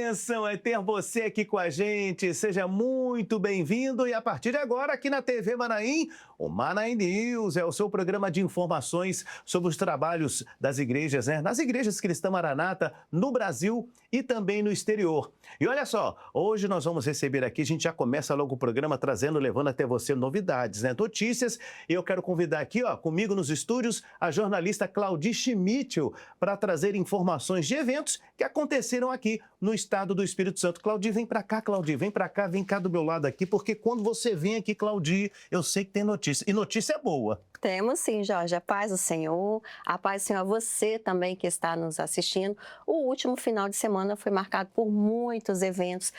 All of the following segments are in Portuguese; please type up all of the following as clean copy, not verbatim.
bênção é ter você aqui com a gente. Seja muito bem-vindo. E a partir de agora, aqui na TV Manaim, o Manaim News é o seu programa de informações sobre os trabalhos das igrejas, nas igrejas Cristã Maranata, no Brasil e também no exterior. E olha só, hoje nós vamos receber aqui, a gente já começa logo o programa levando até você novidades, notícias. E eu quero convidar aqui, comigo nos estúdios, a jornalista Claudi Schmittel para trazer informações de eventos que aconteceram aqui no estado do Espírito Santo. Claudi, vem para cá, Claudi, vem para cá, vem cá do meu lado aqui, porque quando você vem aqui, Claudi, eu sei que tem notícia. E notícia é boa. Temos sim, Jorge. A paz do Senhor, a paz do Senhor a você também que está nos assistindo. O último final de semana foi marcado por muitos eventos,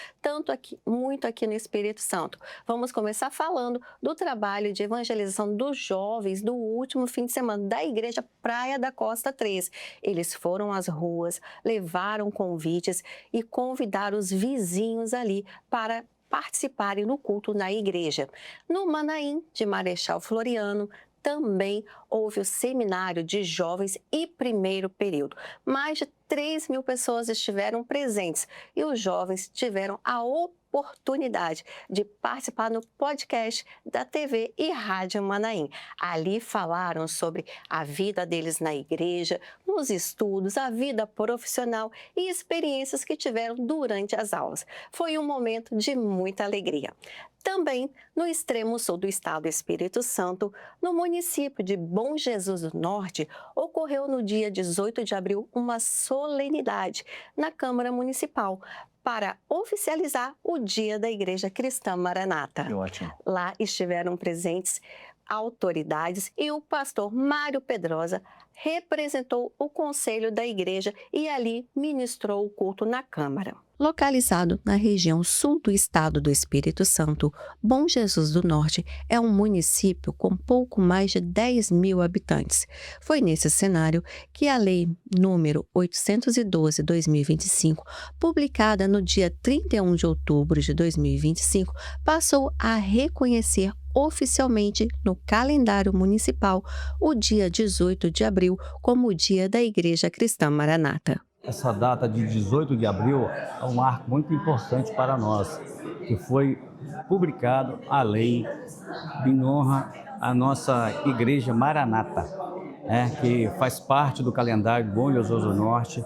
muito aqui no Espírito Santo. Vamos começar falando do trabalho de evangelização dos jovens do último fim de semana da Igreja Praia da Costa 3. Eles foram às ruas, levaram convites e convidaram os vizinhos ali para participarem no culto na igreja. No Manaim de Marechal Floriano, também houve o seminário de jovens e primeiro período. Mais de 3.000 pessoas estiveram presentes e os jovens tiveram a oportunidade de participar no podcast da TV e Rádio Manaim. Ali falaram sobre a vida deles na igreja, nos estudos, a vida profissional e experiências que tiveram durante as aulas. Foi um momento de muita alegria. Também no extremo sul do estado do Espírito Santo, no município de Bom Jesus do Norte, ocorreu no dia 18 de abril uma solenidade na Câmara Municipal para oficializar o Dia da Igreja Cristã Maranata. Que ótimo. Lá estiveram presentes autoridades e o pastor Mário Pedrosa representou o conselho da igreja e ali ministrou o culto na Câmara. Localizado na região sul do estado do Espírito Santo, Bom Jesus do Norte é um município com pouco mais de 10.000 habitantes. Foi nesse cenário que a Lei número 812/2025, publicada no dia 31 de outubro de 2025, passou a reconhecer oficialmente no calendário municipal o dia 18 de abril como o Dia da Igreja Cristã Maranata. Essa data de 18 de abril é um marco muito importante para nós, que foi publicado a lei em honra à nossa Igreja Maranata, que faz parte do calendário Bom Jesus do Norte.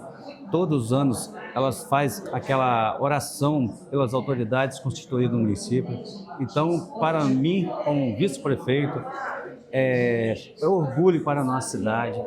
Todos os anos elas fazem aquela oração pelas autoridades constituídas no município. Então, para mim, como vice-prefeito, é orgulho para a nossa cidade.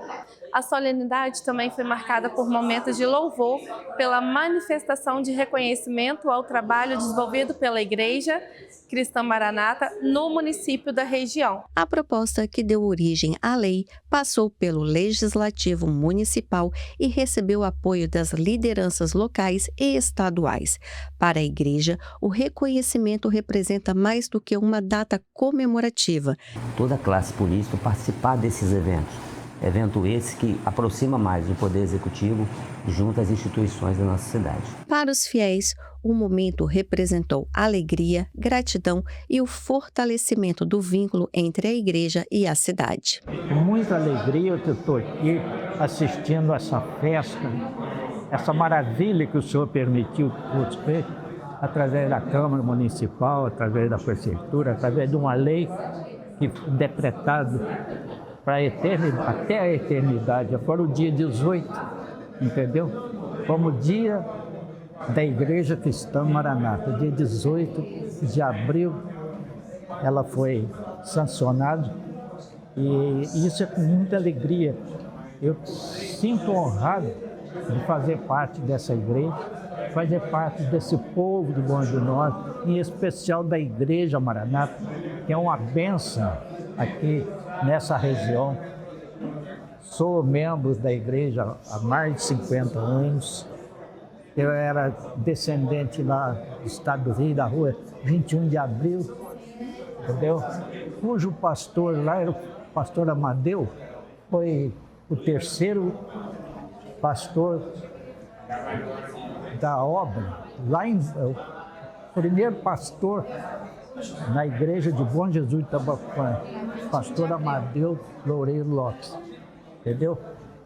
A solenidade também foi marcada por momentos de louvor pela manifestação de reconhecimento ao trabalho desenvolvido pela Igreja Cristã Maranata no município da região. A proposta que deu origem à lei passou pelo Legislativo Municipal e recebeu apoio das lideranças locais e estaduais. Para a Igreja, o reconhecimento representa mais do que uma data comemorativa. Toda a classe política participar desses eventos. Evento esse que aproxima mais o Poder Executivo junto às instituições da nossa cidade. Para os fiéis, o momento representou alegria, gratidão e o fortalecimento do vínculo entre a igreja e a cidade. Com muita alegria eu estou aqui assistindo essa festa, essa maravilha que o Senhor permitiu através da Câmara Municipal, através da Prefeitura, através de uma lei que foi decretada para até a eternidade. Agora o dia 18, entendeu? Como dia da Igreja Cristã Maranata, dia 18 de abril, ela foi sancionada e isso é com muita alegria. Eu sinto honrado de fazer parte dessa igreja, fazer parte desse povo do Bom Jesus do Norte, em especial da Igreja Maranata, que é uma bênção aqui nessa região. Sou membro da igreja há mais de 50 anos. Eu era descendente lá do estado do Rio, da rua 21 de abril, entendeu? Cujo pastor lá era o pastor Amadeu, foi o terceiro pastor da obra, o primeiro pastor na igreja de Bom Jesus de Itabapuã, pastor Amadeu Loureiro Lopes, entendeu?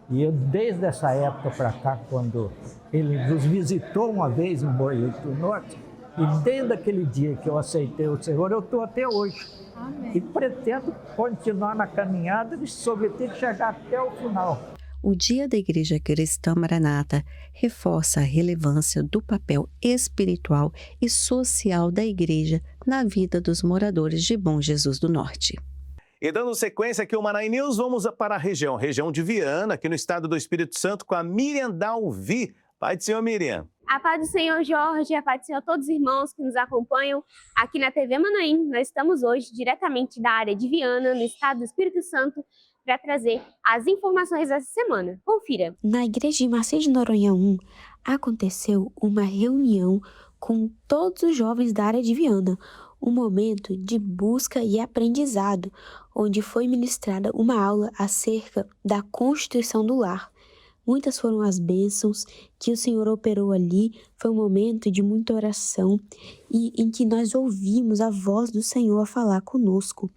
E eu, desde essa época para cá, quando ele nos visitou uma vez no Boeito do Norte, e desde aquele dia que eu aceitei o Senhor, eu estou até hoje. Amém. E pretendo continuar na caminhada e sobretudo chegar até o final. O Dia da Igreja Cristã Maranata reforça a relevância do papel espiritual e social da Igreja na vida dos moradores de Bom Jesus do Norte. E dando sequência aqui ao Manaim News, vamos para a região de Viana, aqui no estado do Espírito Santo, com a Miriam Dalvi. Pai do Senhor, Miriam. A paz do Senhor, Jorge, a paz do Senhor a todos os irmãos que nos acompanham aqui na TV Manaim. Nós estamos hoje diretamente da área de Viana, no estado do Espírito Santo, para trazer as informações dessa semana. Confira. Na igreja de Marcelo de Noronha 1, aconteceu uma reunião com todos os jovens da área de Viana, um momento de busca e aprendizado, onde foi ministrada uma aula acerca da constituição do lar. Muitas foram as bênçãos que o Senhor operou ali. Foi um momento de muita oração e em que nós ouvimos a voz do Senhor falar conosco.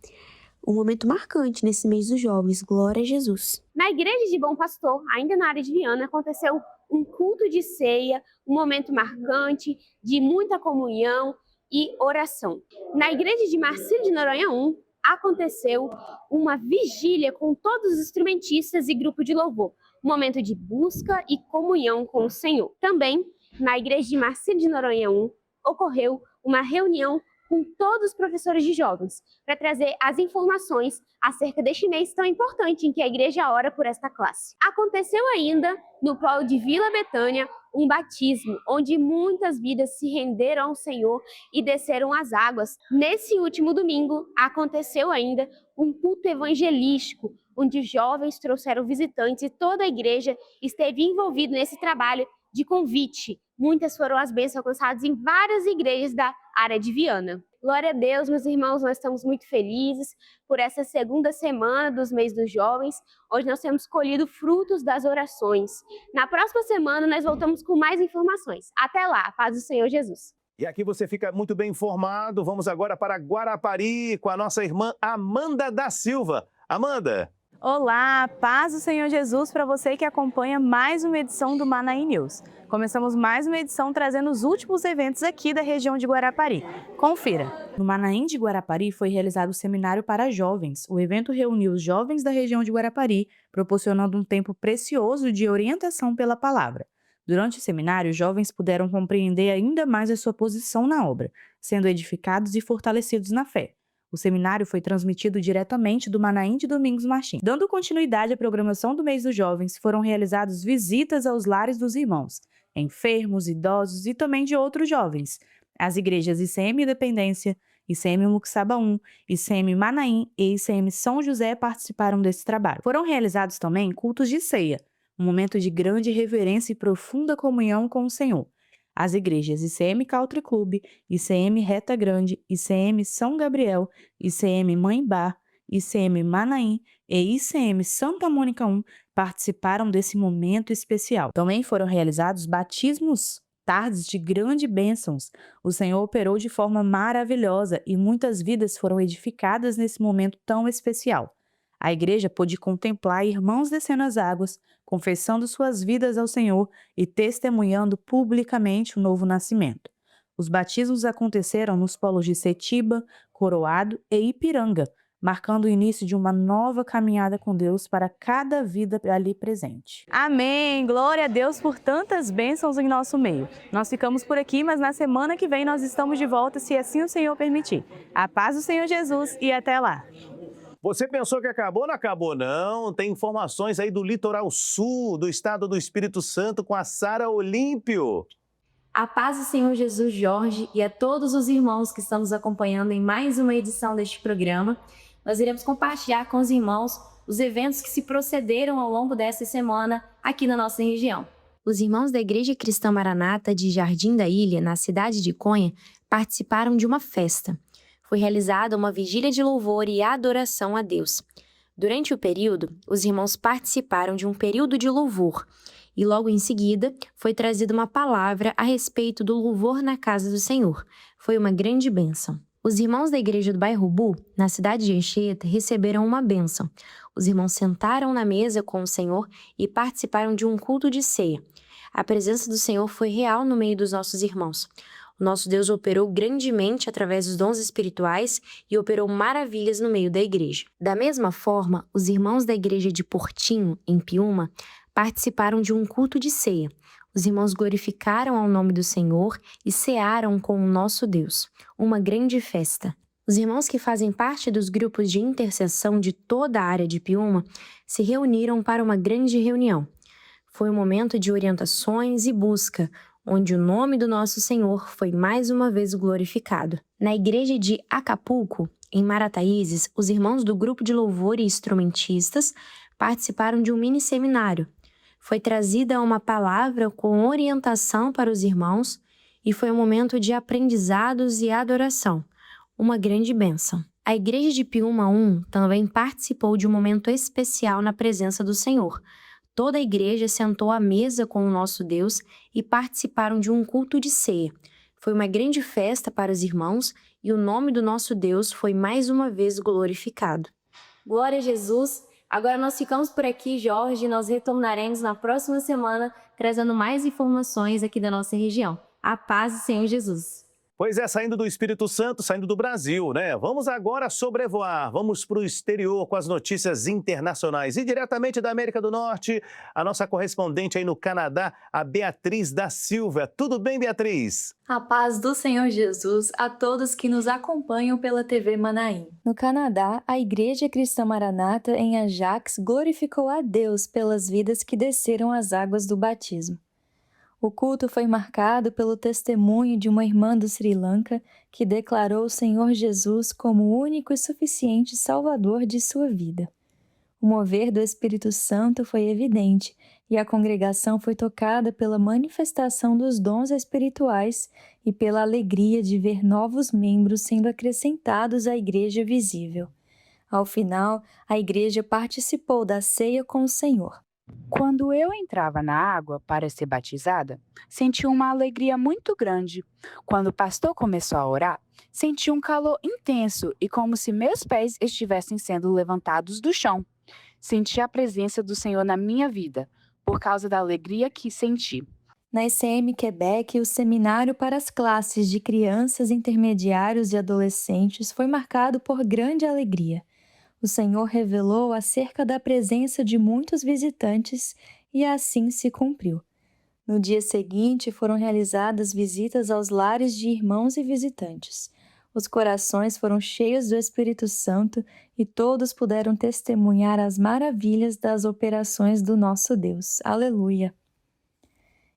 Um momento marcante nesse mês dos jovens. Glória a Jesus. Na igreja de Bom Pastor, ainda na área de Viana, aconteceu um culto de ceia, um momento marcante de muita comunhão e oração. Na igreja de Marcelo de Noronha 1, aconteceu uma vigília com todos os instrumentistas e grupo de louvor. Um momento de busca e comunhão com o Senhor. Também, na igreja de Marcelo de Noronha 1, ocorreu uma reunião com todos os professores de jovens, para trazer as informações acerca deste mês tão importante em que a igreja ora por esta classe. Aconteceu ainda, no polo de Vila Betânia, um batismo, onde muitas vidas se renderam ao Senhor e desceram as águas. Nesse último domingo, aconteceu ainda um culto evangelístico, onde jovens trouxeram visitantes e toda a igreja esteve envolvida nesse trabalho de convite. Muitas foram as bênçãos alcançadas em várias igrejas da área de Viana. Glória a Deus, meus irmãos, nós estamos muito felizes por essa segunda semana dos mês dos jovens, onde nós temos colhido frutos das orações. Na próxima semana, nós voltamos com mais informações. Até lá, paz do Senhor Jesus. E aqui você fica muito bem informado. Vamos agora para Guarapari com a nossa irmã Amanda da Silva. Amanda. Olá, paz do Senhor Jesus para você que acompanha mais uma edição do Manaim News. Começamos mais uma edição trazendo os últimos eventos aqui da região de Guarapari. Confira! No Manaim de Guarapari foi realizado o Seminário para Jovens. O evento reuniu os jovens da região de Guarapari, proporcionando um tempo precioso de orientação pela palavra. Durante o seminário, os jovens puderam compreender ainda mais a sua posição na obra, sendo edificados e fortalecidos na fé. O seminário foi transmitido diretamente do Manaim de Domingos Martins. Dando continuidade à programação do mês dos jovens, foram realizadas visitas aos lares dos irmãos, enfermos, idosos e também de outros jovens. As igrejas ICM Independência, ICM Muxaba 1, ICM Manaim e ICM São José participaram desse trabalho. Foram realizados também cultos de ceia, um momento de grande reverência e profunda comunhão com o Senhor. As igrejas ICM Country Club, ICM Reta Grande, ICM São Gabriel, ICM Mãe Bar, ICM Manaim e ICM Santa Mônica 1 participaram desse momento especial. Também foram realizados batismos, tardes de grandes bênçãos. O Senhor operou de forma maravilhosa e muitas vidas foram edificadas nesse momento tão especial. A igreja pôde contemplar irmãos descendo as águas, confessando suas vidas ao Senhor e testemunhando publicamente o novo nascimento. Os batismos aconteceram nos polos de Setiba, Coroado e Ipiranga, marcando o início de uma nova caminhada com Deus para cada vida ali presente. Amém! Glória a Deus por tantas bênçãos em nosso meio. Nós ficamos por aqui, mas na semana que vem nós estamos de volta, se assim o Senhor permitir. A paz do Senhor Jesus e até lá! Você pensou que acabou? Não acabou, não. Tem informações aí do litoral sul, do estado do Espírito Santo, com a Sara Olímpio. A paz do Senhor Jesus, Jorge, e a todos os irmãos que estão nos acompanhando em mais uma edição deste programa. Nós iremos compartilhar com os irmãos os eventos que se procederam ao longo dessa semana aqui na nossa região. Os irmãos da Igreja Cristã Maranata de Jardim da Ilha, na cidade de Conha, participaram de uma festa. Foi realizada uma vigília de louvor e adoração a Deus. Durante o período, os irmãos participaram de um período de louvor e logo em seguida foi trazida uma palavra a respeito do louvor na casa do Senhor. Foi uma grande bênção. Os irmãos da igreja do bairro Bu, na cidade de Anchieta, receberam uma bênção. Os irmãos sentaram na mesa com o Senhor e participaram de um culto de ceia. A presença do Senhor foi real no meio dos nossos irmãos. O nosso Deus operou grandemente através dos dons espirituais e operou maravilhas no meio da igreja. Da mesma forma, os irmãos da igreja de Portinho, em Piúma, participaram de um culto de ceia. Os irmãos glorificaram ao nome do Senhor e cearam com o nosso Deus. Uma grande festa. Os irmãos que fazem parte dos grupos de intercessão de toda a área de Piúma se reuniram para uma grande reunião. Foi um momento de orientações e busca, onde o nome do nosso Senhor foi mais uma vez glorificado. Na igreja de Acapulco, em Marataízes, os irmãos do grupo de louvor e instrumentistas participaram de um mini-seminário. Foi trazida uma palavra com orientação para os irmãos e foi um momento de aprendizados e adoração. Uma grande bênção. A igreja de Piúma 1 também participou de um momento especial na presença do Senhor. Toda a igreja sentou à mesa com o nosso Deus e participaram de um culto de ceia. Foi uma grande festa para os irmãos e o nome do nosso Deus foi mais uma vez glorificado. Glória a Jesus! Agora nós ficamos por aqui, Jorge, e nós retornaremos na próxima semana trazendo mais informações aqui da nossa região. A paz do Senhor Jesus! Pois é, saindo do Espírito Santo, saindo do Brasil, né? Vamos agora sobrevoar, vamos para o exterior com as notícias internacionais. E diretamente da América do Norte, a nossa correspondente aí no Canadá, a Beatriz da Silva. Tudo bem, Beatriz? A paz do Senhor Jesus a todos que nos acompanham pela TV Manaim. No Canadá, a Igreja Cristã Maranata em Ajax glorificou a Deus pelas vidas que desceram as águas do batismo. O culto foi marcado pelo testemunho de uma irmã do Sri Lanka que declarou o Senhor Jesus como o único e suficiente Salvador de sua vida. O mover do Espírito Santo foi evidente e a congregação foi tocada pela manifestação dos dons espirituais e pela alegria de ver novos membros sendo acrescentados à igreja visível. Ao final, a igreja participou da ceia com o Senhor. Quando eu entrava na água para ser batizada, senti uma alegria muito grande. Quando o pastor começou a orar, senti um calor intenso e como se meus pés estivessem sendo levantados do chão. Senti a presença do Senhor na minha vida, por causa da alegria que senti. Na ICM Quebec, o seminário para as classes de crianças, intermediários e adolescentes foi marcado por grande alegria. O Senhor revelou acerca da presença de muitos visitantes e assim se cumpriu. No dia seguinte, foram realizadas visitas aos lares de irmãos e visitantes. Os corações foram cheios do Espírito Santo e todos puderam testemunhar as maravilhas das operações do nosso Deus. Aleluia!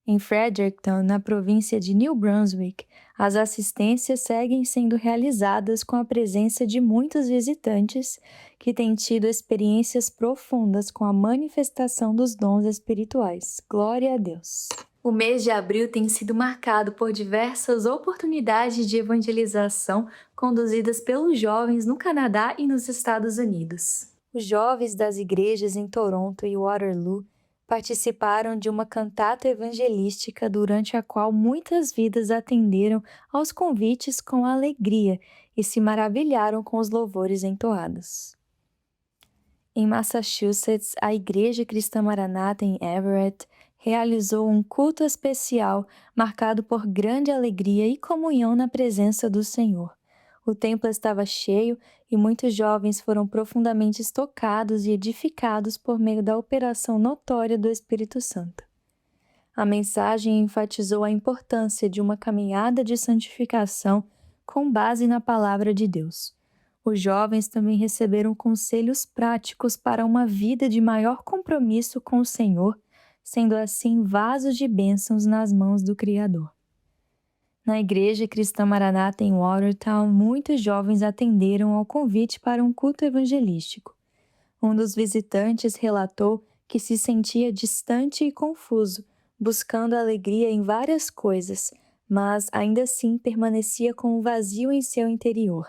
Em Fredericton, na província de New Brunswick, as assistências seguem sendo realizadas com a presença de muitos visitantes que têm tido experiências profundas com a manifestação dos dons espirituais. Glória a Deus! O mês de abril tem sido marcado por diversas oportunidades de evangelização conduzidas pelos jovens no Canadá e nos Estados Unidos. Os jovens das igrejas em Toronto e Waterloo participaram de uma cantata evangelística durante a qual muitas vidas atenderam aos convites com alegria e se maravilharam com os louvores entoados. Em Massachusetts, a Igreja Cristã Maranata em Everett realizou um culto especial marcado por grande alegria e comunhão na presença do Senhor. O templo estava cheio e muitos jovens foram profundamente tocados e edificados por meio da operação notória do Espírito Santo. A mensagem enfatizou a importância de uma caminhada de santificação com base na palavra de Deus. Os jovens também receberam conselhos práticos para uma vida de maior compromisso com o Senhor, sendo assim vasos de bênçãos nas mãos do Criador. Na Igreja Cristã Maranata em Watertown, muitos jovens atenderam ao convite para um culto evangelístico. Um dos visitantes relatou que se sentia distante e confuso, buscando alegria em várias coisas, mas ainda assim permanecia com um vazio em seu interior.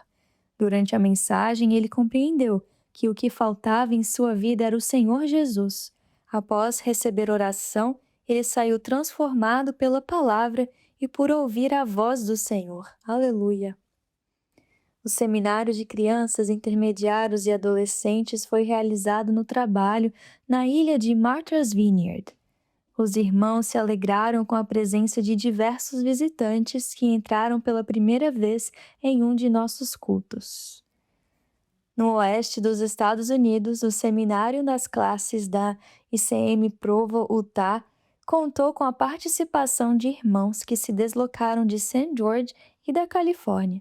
Durante a mensagem, ele compreendeu que o que faltava em sua vida era o Senhor Jesus. Após receber oração, ele saiu transformado pela palavra e por ouvir a voz do Senhor. Aleluia! O Seminário de Crianças, Intermediários e Adolescentes foi realizado no trabalho na ilha de Martha's Vineyard. Os irmãos se alegraram com a presença de diversos visitantes que entraram pela primeira vez em um de nossos cultos. No oeste dos Estados Unidos, o Seminário das Classes da ICM Provo, Utah, contou com a participação de irmãos que se deslocaram de St. George e da Califórnia.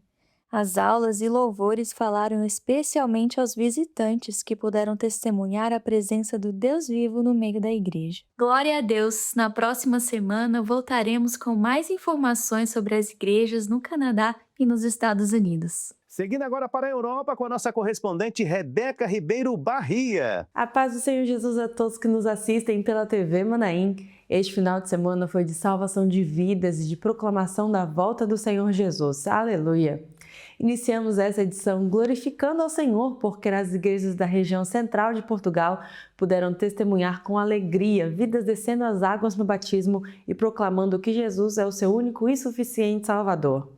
As aulas e louvores falaram especialmente aos visitantes que puderam testemunhar a presença do Deus vivo no meio da igreja. Glória a Deus! Na próxima semana voltaremos com mais informações sobre as igrejas no Canadá e nos Estados Unidos. Seguindo agora para a Europa com a nossa correspondente Rebeca Ribeiro Barria. A paz do Senhor Jesus a todos que nos assistem pela TV Manaim. Este final de semana foi de salvação de vidas e de proclamação da volta do Senhor Jesus. Aleluia! Iniciamos essa edição glorificando ao Senhor, porque as igrejas da região central de Portugal puderam testemunhar com alegria vidas descendo as águas no batismo e proclamando que Jesus é o seu único e suficiente Salvador.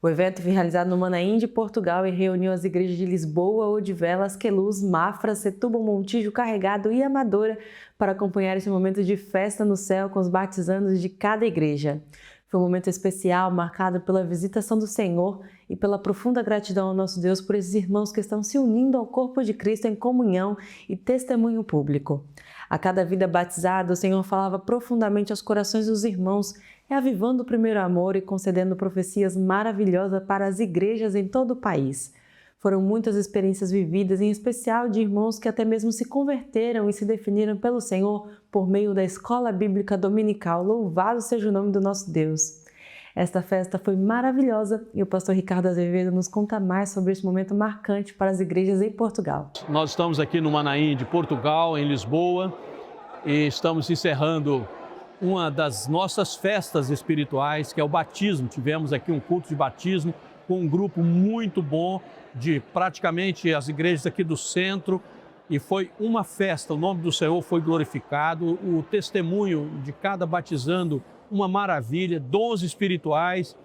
O evento foi realizado no Manaim de Portugal e reuniu as igrejas de Lisboa, Odivelas, Queluz, Mafra, Setúbal, Montijo, Carregado e Amadora para acompanhar esse momento de festa no céu com os batizandos de cada igreja. Foi um momento especial, marcado pela visitação do Senhor e pela profunda gratidão ao nosso Deus por esses irmãos que estão se unindo ao corpo de Cristo em comunhão e testemunho público. A cada vida batizada, o Senhor falava profundamente aos corações dos irmãos, reavivando o primeiro amor e concedendo profecias maravilhosas para as igrejas em todo o país. Foram muitas experiências vividas, em especial de irmãos que até mesmo se converteram e se definiram pelo Senhor por meio da Escola Bíblica Dominical. Louvado seja o nome do nosso Deus! Esta festa foi maravilhosa e o pastor Ricardo Azevedo nos conta mais sobre esse momento marcante para as igrejas em Portugal. Nós estamos aqui no Manaim de Portugal, em Lisboa, e estamos encerrando uma das nossas festas espirituais, que é o batismo. Tivemos aqui um culto de batismo com um grupo muito bom de praticamente as igrejas aqui do centro, e foi uma festa, o nome do Senhor foi glorificado, o testemunho de cada batizando, uma maravilha, dons espirituais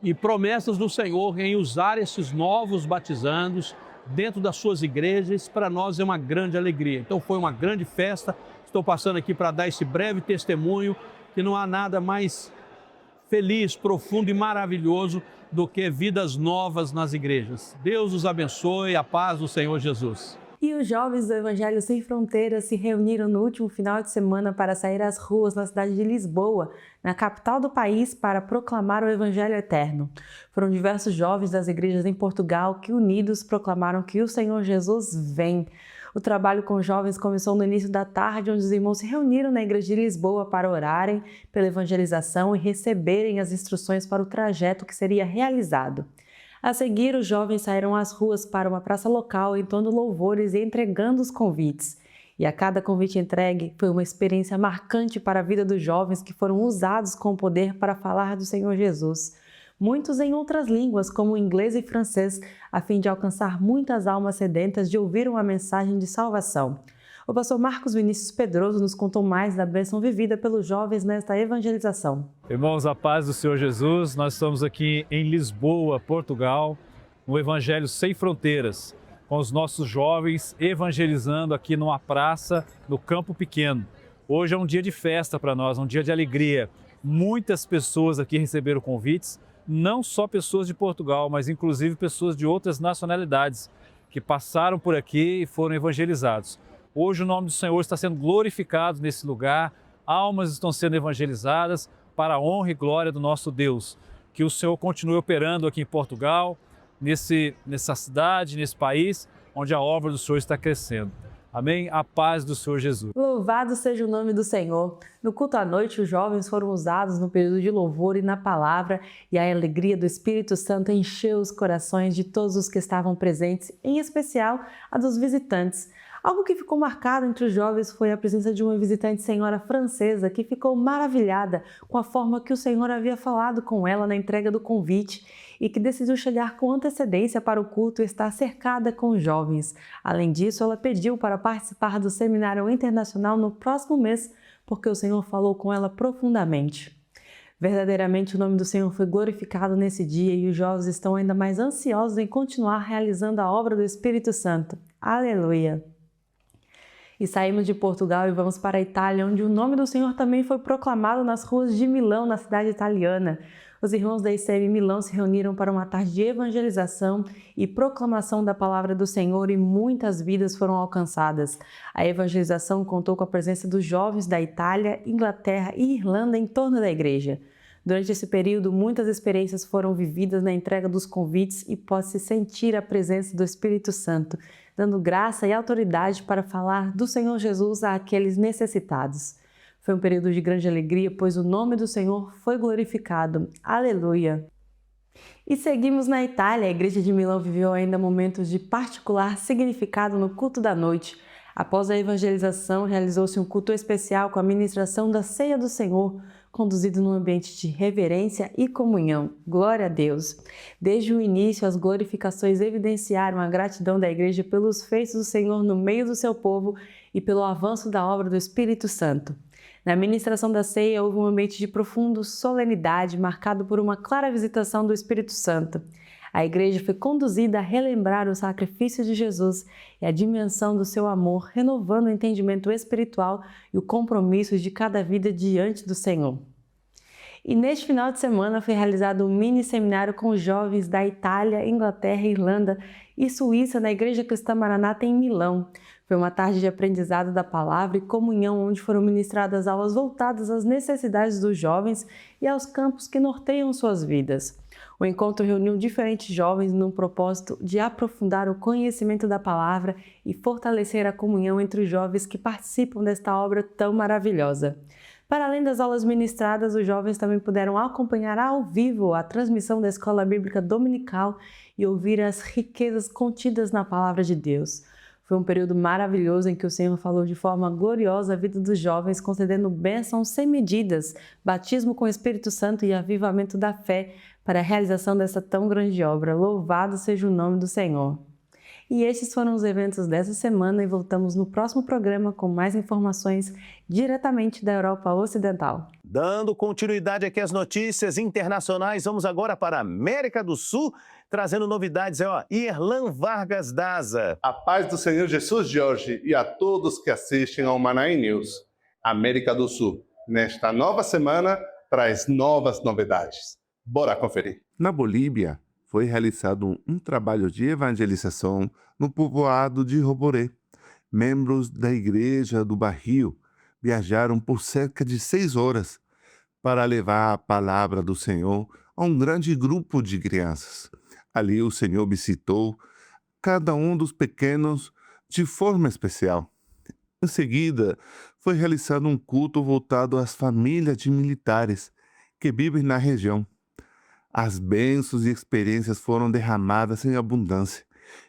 e promessas do Senhor em usar esses novos batizandos dentro das suas igrejas. Para nós é uma grande alegria. Então foi uma grande festa, estou passando aqui para dar esse breve testemunho, que não há nada mais feliz, profundo e maravilhoso do que vidas novas nas igrejas. Deus os abençoe, a paz do Senhor Jesus. E os jovens do Evangelho Sem Fronteiras se reuniram no último final de semana para sair às ruas na cidade de Lisboa, na capital do país, para proclamar o Evangelho eterno. Foram diversos jovens das igrejas em Portugal que, unidos, proclamaram que o Senhor Jesus vem. O trabalho com jovens começou no início da tarde, onde os irmãos se reuniram na igreja de Lisboa para orarem pela evangelização e receberem as instruções para o trajeto que seria realizado. A seguir, os jovens saíram às ruas para uma praça local, entoando louvores e entregando os convites. E a cada convite entregue foi uma experiência marcante para a vida dos jovens que foram usados com o poder para falar do Senhor Jesus. Muitos em outras línguas, como inglês e francês, a fim de alcançar muitas almas sedentas de ouvir uma mensagem de salvação. O pastor Marcos Vinícius Pedroso nos contou mais da bênção vivida pelos jovens nesta evangelização. Irmãos, a paz do Senhor Jesus, nós estamos aqui em Lisboa, Portugal, no Evangelho Sem Fronteiras, com os nossos jovens evangelizando aqui numa praça no Campo Pequeno. Hoje é um dia de festa para nós, um dia de alegria. Muitas pessoas aqui receberam convites, não só pessoas de Portugal, mas inclusive pessoas de outras nacionalidades que passaram por aqui e foram evangelizados. Hoje o nome do Senhor está sendo glorificado nesse lugar, almas estão sendo evangelizadas para a honra e glória do nosso Deus. Que o Senhor continue operando aqui em Portugal, nessa cidade, nesse país, onde a obra do Senhor está crescendo. Amém? A paz do Senhor Jesus. Louvado seja o nome do Senhor. No culto à noite, os jovens foram usados no período de louvor e na palavra, e a alegria do Espírito Santo encheu os corações de todos os que estavam presentes, em especial a dos visitantes. Algo que ficou marcado entre os jovens foi a presença de uma visitante senhora francesa que ficou maravilhada com a forma que o Senhor havia falado com ela na entrega do convite e que decidiu chegar com antecedência para o culto e estar cercada com os jovens. Além disso, ela pediu para participar do Seminário Internacional no próximo mês, porque o Senhor falou com ela profundamente. Verdadeiramente o nome do Senhor foi glorificado nesse dia e os jovens estão ainda mais ansiosos em continuar realizando a obra do Espírito Santo. Aleluia! E saímos de Portugal e vamos para a Itália, onde o nome do Senhor também foi proclamado nas ruas de Milão, na cidade italiana. Os irmãos da ICM Milão se reuniram para uma tarde de evangelização e proclamação da palavra do Senhor e muitas vidas foram alcançadas. A evangelização contou com a presença dos jovens da Itália, Inglaterra e Irlanda em torno da igreja. Durante esse período, muitas experiências foram vividas na entrega dos convites e pode-se sentir a presença do Espírito Santo, dando graça e autoridade para falar do Senhor Jesus àqueles necessitados. Foi um período de grande alegria, pois o nome do Senhor foi glorificado. Aleluia! E seguimos na Itália. A Igreja de Milão viveu ainda momentos de particular significado no culto da noite. Após a evangelização, realizou-se um culto especial com a ministração da Ceia do Senhor, conduzido num ambiente de reverência e comunhão. Glória a Deus! Desde o início, as glorificações evidenciaram a gratidão da Igreja pelos feitos do Senhor no meio do seu povo e pelo avanço da obra do Espírito Santo. Na ministração da ceia, houve um ambiente de profunda solenidade, marcado por uma clara visitação do Espírito Santo. A igreja foi conduzida a relembrar o sacrifício de Jesus e a dimensão do seu amor, renovando o entendimento espiritual e o compromisso de cada vida diante do Senhor. E neste final de semana foi realizado um mini seminário com jovens da Itália, Inglaterra, Irlanda e Suíça na Igreja Cristã Maranata em Milão. Foi uma tarde de aprendizado da palavra e comunhão, onde foram ministradas aulas voltadas às necessidades dos jovens e aos campos que norteiam suas vidas. O encontro reuniu diferentes jovens num propósito de aprofundar o conhecimento da palavra e fortalecer a comunhão entre os jovens que participam desta obra tão maravilhosa. Para além das aulas ministradas, os jovens também puderam acompanhar ao vivo a transmissão da Escola Bíblica Dominical e ouvir as riquezas contidas na Palavra de Deus. Foi um período maravilhoso em que o Senhor falou de forma gloriosa a vida dos jovens, concedendo bênçãos sem medidas, batismo com o Espírito Santo e avivamento da fé para a realização dessa tão grande obra. Louvado seja o nome do Senhor! E estes foram os eventos dessa semana e voltamos no próximo programa com mais informações diretamente da Europa Ocidental. Dando continuidade aqui às notícias internacionais, vamos agora para a América do Sul, trazendo novidades. Irlan Vargas Daza. A paz do Senhor Jesus, Jorge, e a todos que assistem ao Manaim News. América do Sul, nesta nova semana, traz novas novidades. Bora conferir. Na Bolívia, foi realizado um trabalho de evangelização no povoado de Roboré. Membros da Igreja do Barril viajaram por cerca de 6 horas para levar a palavra do Senhor a um grande grupo de crianças. Ali o Senhor visitou cada um dos pequenos de forma especial. Em seguida, foi realizado um culto voltado às famílias de militares que vivem na região. As bênçãos e experiências foram derramadas em abundância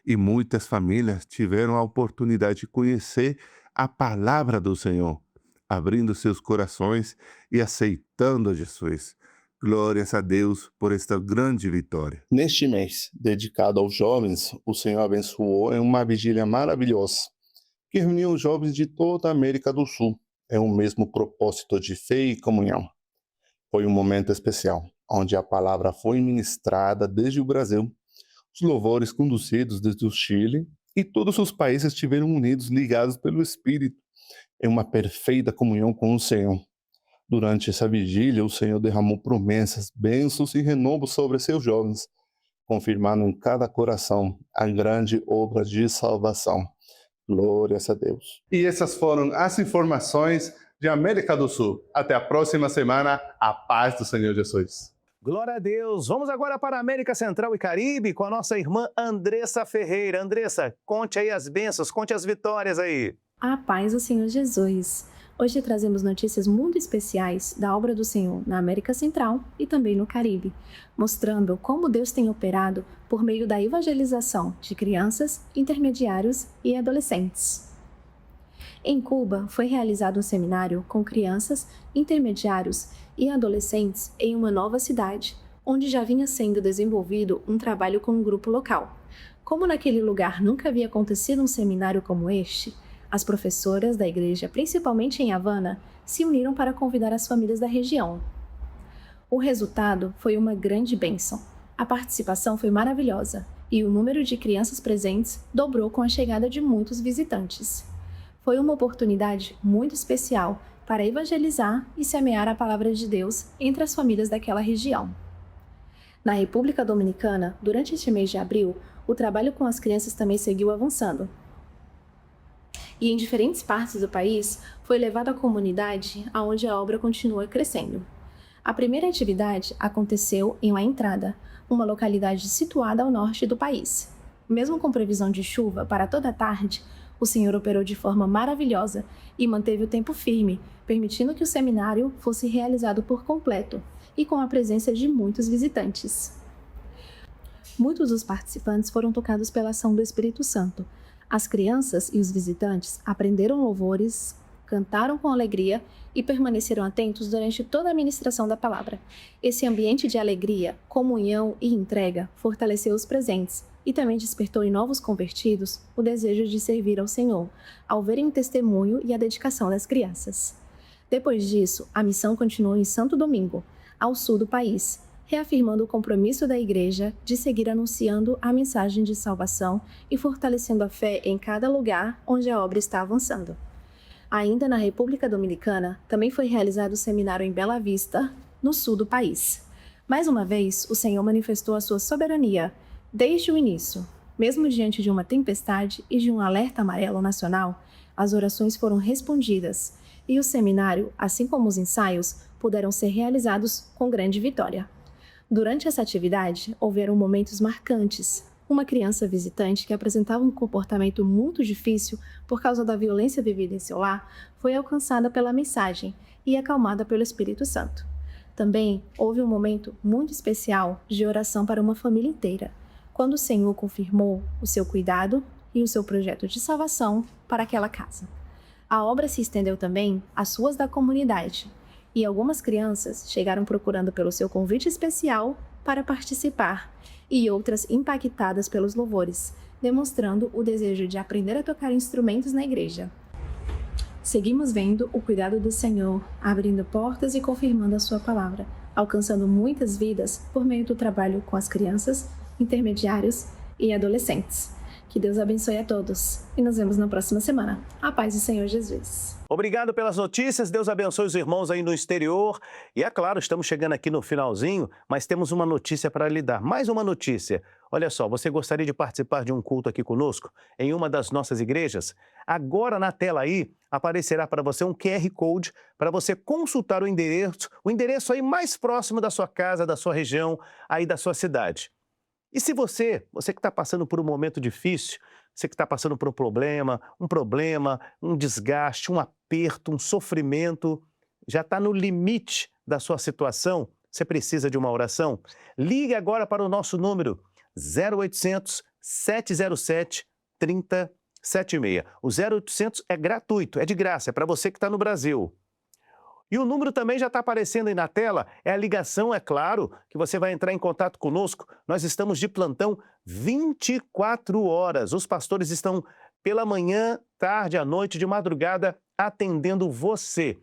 e muitas famílias tiveram a oportunidade de conhecer a palavra do Senhor, abrindo seus corações e aceitando a Jesus. Glórias a Deus por esta grande vitória. Neste mês, dedicado aos jovens, o Senhor abençoou em uma vigília maravilhosa, que reuniu os jovens de toda a América do Sul em um mesmo propósito de fé e comunhão. Foi um momento especial, onde a palavra foi ministrada desde o Brasil, os louvores conduzidos desde o Chile, e todos os países estiveram unidos, ligados pelo Espírito, em uma perfeita comunhão com o Senhor. Durante essa vigília, o Senhor derramou promessas, bênçãos e renovo sobre seus jovens, confirmando em cada coração a grande obra de salvação. Glórias a Deus. E essas foram as informações de América do Sul. Até a próxima semana. A paz do Senhor Jesus. Glória a Deus. Vamos agora para a América Central e Caribe com a nossa irmã Andressa Ferreira. Andressa, conte aí as bênçãos, conte as vitórias aí. A paz do Senhor Jesus. Hoje trazemos notícias muito especiais da obra do Senhor na América Central e também no Caribe, mostrando como Deus tem operado por meio da evangelização de crianças, intermediários e adolescentes. Em Cuba, foi realizado um seminário com crianças, intermediários e adolescentes em uma nova cidade, onde já vinha sendo desenvolvido um trabalho com um grupo local. Como naquele lugar nunca havia acontecido um seminário como este, as professoras da igreja, principalmente em Havana, se uniram para convidar as famílias da região. O resultado foi uma grande bênção. A participação foi maravilhosa e o número de crianças presentes dobrou com a chegada de muitos visitantes. Foi uma oportunidade muito especial para evangelizar e semear a palavra de Deus entre as famílias daquela região. Na República Dominicana, durante este mês de abril, o trabalho com as crianças também seguiu avançando. E em diferentes partes do país, foi levado à comunidade aonde a obra continua crescendo. A primeira atividade aconteceu em La Entrada, uma localidade situada ao norte do país. Mesmo com previsão de chuva para toda a tarde, o Senhor operou de forma maravilhosa e manteve o tempo firme, permitindo que o seminário fosse realizado por completo e com a presença de muitos visitantes. Muitos dos participantes foram tocados pela ação do Espírito Santo. As crianças e os visitantes aprenderam louvores, cantaram com alegria e permaneceram atentos durante toda a ministração da palavra. Esse ambiente de alegria, comunhão e entrega fortaleceu os presentes e também despertou em novos convertidos o desejo de servir ao Senhor, ao verem o testemunho e a dedicação das crianças. Depois disso, a missão continuou em Santo Domingo, ao sul do país, reafirmando o compromisso da Igreja de seguir anunciando a mensagem de salvação e fortalecendo a fé em cada lugar onde a obra está avançando. Ainda na República Dominicana, também foi realizado o seminário em Bela Vista, no sul do país. Mais uma vez, o Senhor manifestou a sua soberania desde o início. Mesmo diante de uma tempestade e de um alerta amarelo nacional, as orações foram respondidas e o seminário, assim como os ensaios, puderam ser realizados com grande vitória. Durante essa atividade, houveram momentos marcantes. Uma criança visitante que apresentava um comportamento muito difícil por causa da violência vivida em seu lar foi alcançada pela mensagem e acalmada pelo Espírito Santo. Também houve um momento muito especial de oração para uma família inteira, quando o Senhor confirmou o seu cuidado e o seu projeto de salvação para aquela casa. A obra se estendeu também às ruas da comunidade, e algumas crianças chegaram procurando pelo seu convite especial para participar, e outras impactadas pelos louvores, demonstrando o desejo de aprender a tocar instrumentos na igreja. Seguimos vendo o cuidado do Senhor, abrindo portas e confirmando a sua palavra, alcançando muitas vidas por meio do trabalho com as crianças, intermediários e adolescentes. Que Deus abençoe a todos e nos vemos na próxima semana. A paz do Senhor Jesus. Obrigado pelas notícias, Deus abençoe os irmãos aí no exterior. E é claro, estamos chegando aqui no finalzinho, mas temos uma notícia para lhe dar. Mais uma notícia. Olha só, você gostaria de participar de um culto aqui conosco, em uma das nossas igrejas? Agora na tela aí aparecerá para você um QR Code para você consultar o endereço aí mais próximo da sua casa, da sua região, aí da sua cidade. E se você que está passando por um momento difícil, você que está passando por um problema, um desgaste, um aperto, um sofrimento, já está no limite da sua situação, você precisa de uma oração? Ligue agora para o nosso número 0800 707 3076. O 0800 é gratuito, é de graça, é para você que está no Brasil. E o número também já está aparecendo aí na tela, é a ligação, é claro, que você vai entrar em contato conosco. Nós estamos de plantão 24 horas. Os pastores estão pela manhã, tarde, à noite, de madrugada, atendendo você.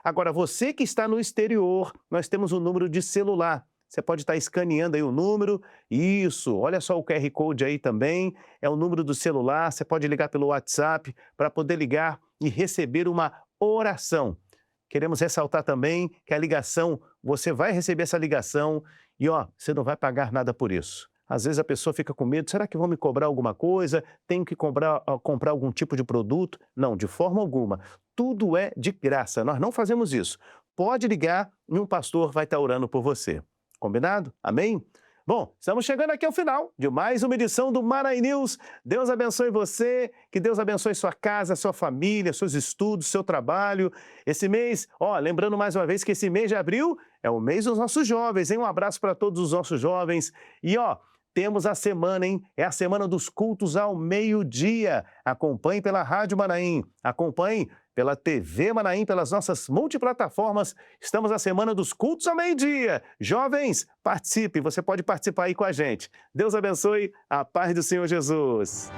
Agora, você que está no exterior, nós temos um número de celular. Você pode estar escaneando aí o número. Isso, olha só o QR Code aí também. É o número do celular, você pode ligar pelo WhatsApp para poder ligar e receber uma oração. Queremos ressaltar também que a ligação, você vai receber essa ligação e você não vai pagar nada por isso. Às vezes a pessoa fica com medo, será que vão me cobrar alguma coisa? Tenho que comprar algum tipo de produto? Não, de forma alguma. Tudo é de graça, nós não fazemos isso. Pode ligar e um pastor vai estar orando por você. Combinado? Amém? Bom, estamos chegando aqui ao final de mais uma edição do Manaim News. Deus abençoe você, que Deus abençoe sua casa, sua família, seus estudos, seu trabalho. Esse mês, lembrando mais uma vez que esse mês de abril é o mês dos nossos jovens, hein? Um abraço para todos os nossos jovens. E temos a semana, hein? É a semana dos cultos ao meio-dia. Acompanhe pela Rádio Manaim, acompanhe pela TV Manaim, pelas nossas multiplataformas. Estamos na semana dos cultos ao meio-dia. Jovens, participe, você pode participar aí com a gente. Deus abençoe, a paz do Senhor Jesus.